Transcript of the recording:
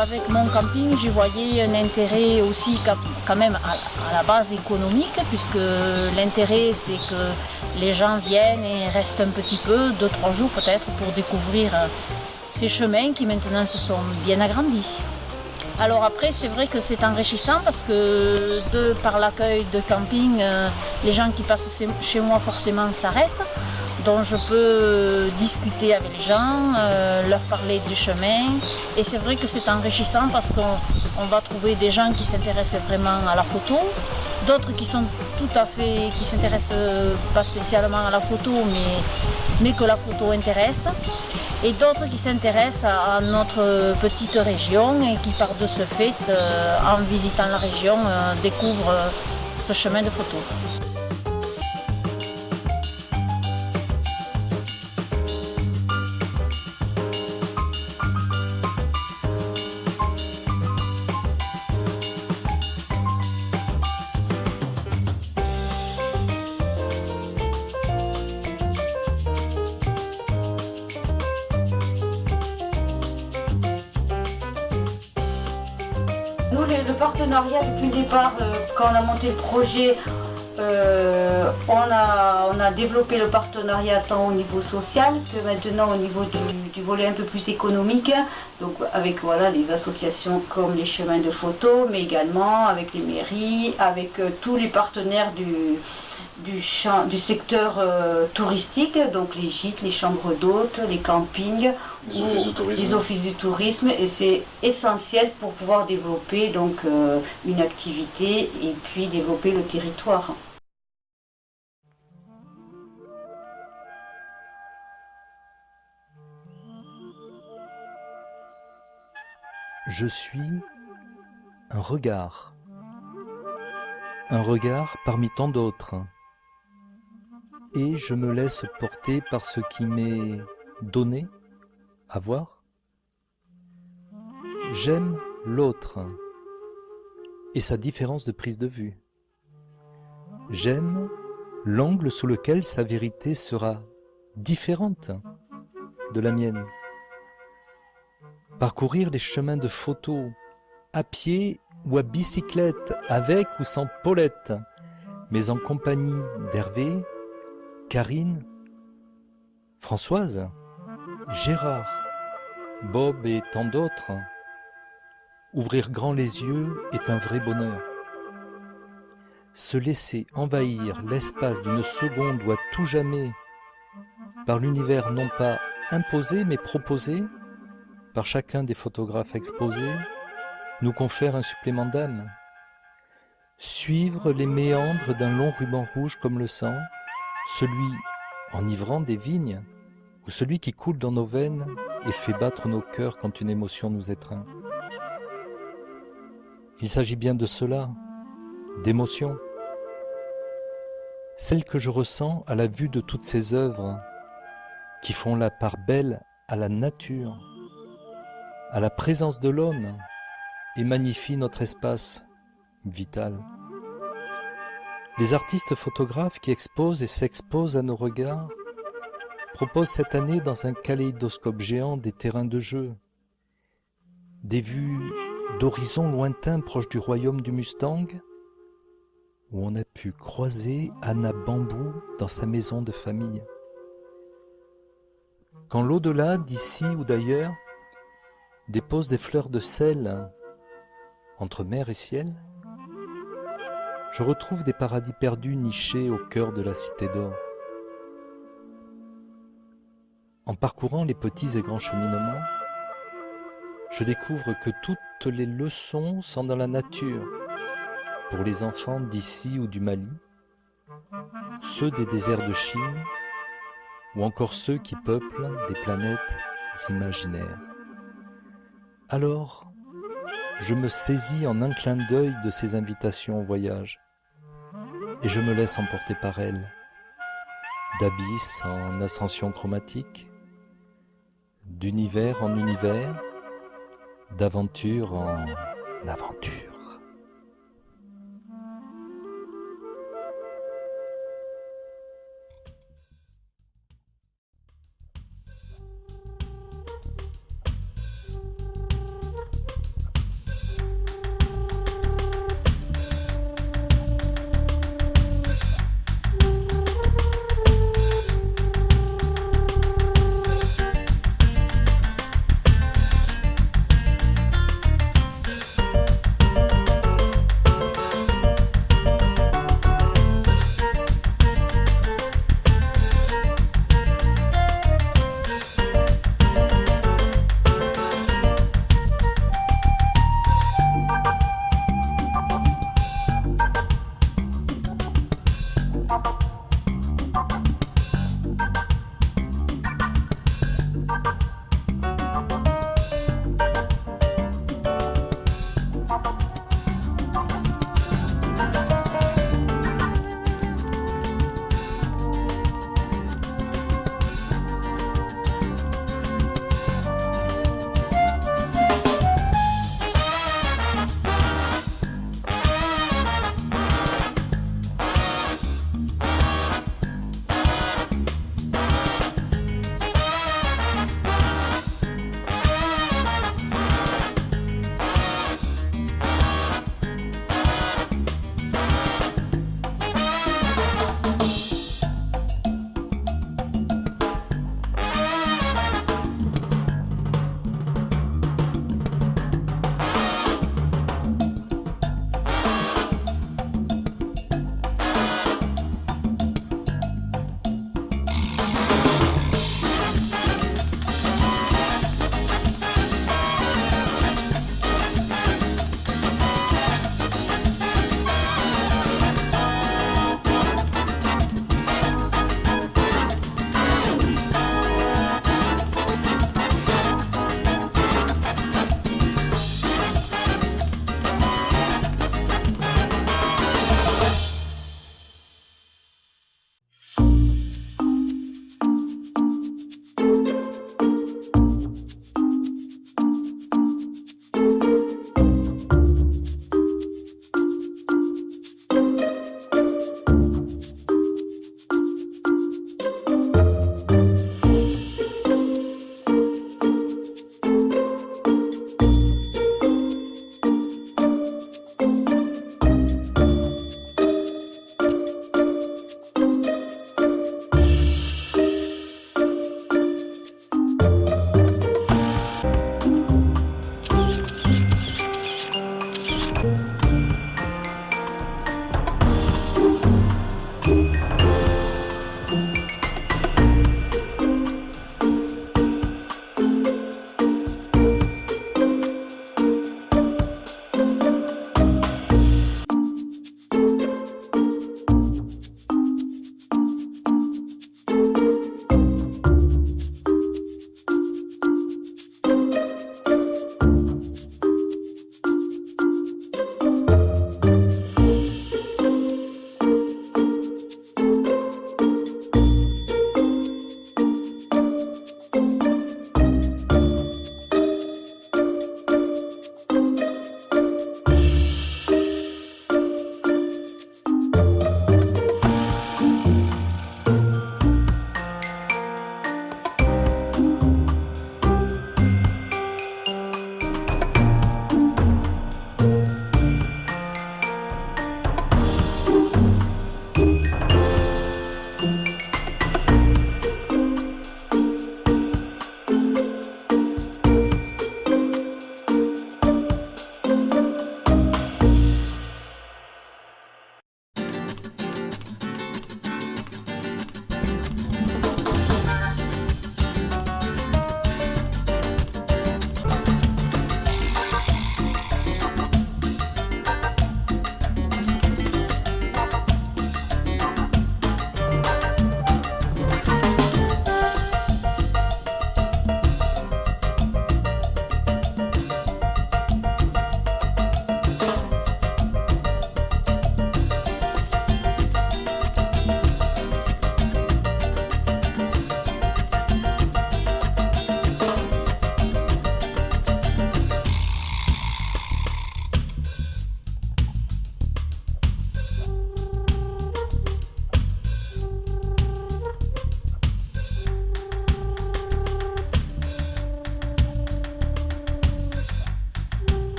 Avec mon camping, j'y voyais un intérêt aussi quand même à la base économique, puisque l'intérêt c'est que les gens viennent et restent un petit peu, 2-3 jours peut-être, pour découvrir ces chemins qui maintenant se sont bien agrandis. Alors après, c'est vrai que c'est enrichissant parce que par l'accueil de camping, les gens qui passent chez moi forcément s'arrêtent. Donc je peux discuter avec les gens, leur parler du chemin. Et c'est vrai que c'est enrichissant parce qu'on va trouver des gens qui s'intéressent vraiment à la photo, d'autres qui s'intéressent pas spécialement à la photo, mais que la photo intéresse. Et d'autres qui s'intéressent à notre petite région et qui par de ce fait, en visitant la région, découvrent ce chemin de photo. Nous, le partenariat depuis le départ, quand on a monté le projet, on a développé le partenariat tant au niveau social que maintenant au niveau du volet un peu plus économique, donc avec voilà, les associations comme les chemins de photo, mais également avec les mairies, avec tous les partenaires du secteur touristique, donc les gîtes, les chambres d'hôtes, les campings, les offices du tourisme, et c'est essentiel pour pouvoir développer donc, une activité et puis développer le territoire. Je suis un regard parmi tant d'autres, et je me laisse porter par ce qui m'est donné à voir. J'aime l'autre et sa différence de prise de vue. J'aime l'angle sous lequel sa vérité sera différente de la mienne. Parcourir les chemins de photo à pied ou à bicyclette, avec ou sans Paulette, mais en compagnie d'Hervé, Karine, Françoise, Gérard, Bob et tant d'autres. Ouvrir grand les yeux est un vrai bonheur. Se laisser envahir l'espace d'une seconde ou à tout jamais par l'univers non pas imposé mais proposé par chacun des photographes exposés, nous confère un supplément d'âme. Suivre les méandres d'un long ruban rouge comme le sang, celui enivrant des vignes, ou celui qui coule dans nos veines et fait battre nos cœurs quand une émotion nous étreint. Il s'agit bien de cela, d'émotion. Celle que je ressens à la vue de toutes ces œuvres qui font la part belle à la nature, à la présence de l'homme, et magnifient notre espace vital. Les artistes photographes qui exposent et s'exposent à nos regards proposent cette année dans un kaléidoscope géant des terrains de jeu, des vues d'horizons lointains proches du royaume du Mustang, où on a pu croiser Anna Bambou dans sa maison de famille. Quand l'au-delà, d'ici ou d'ailleurs, dépose des fleurs de sel entre mer et ciel, je retrouve des paradis perdus nichés au cœur de la cité d'or. En parcourant les petits et grands cheminements, je découvre que toutes les leçons sont dans la nature, pour les enfants d'ici ou du Mali, ceux des déserts de Chine, ou encore ceux qui peuplent des planètes imaginaires. Alors, je me saisis en un clin d'œil de ces invitations au voyage, et je me laisse emporter par elles, d'abysse en ascension chromatique, d'univers en univers, d'aventure en aventure.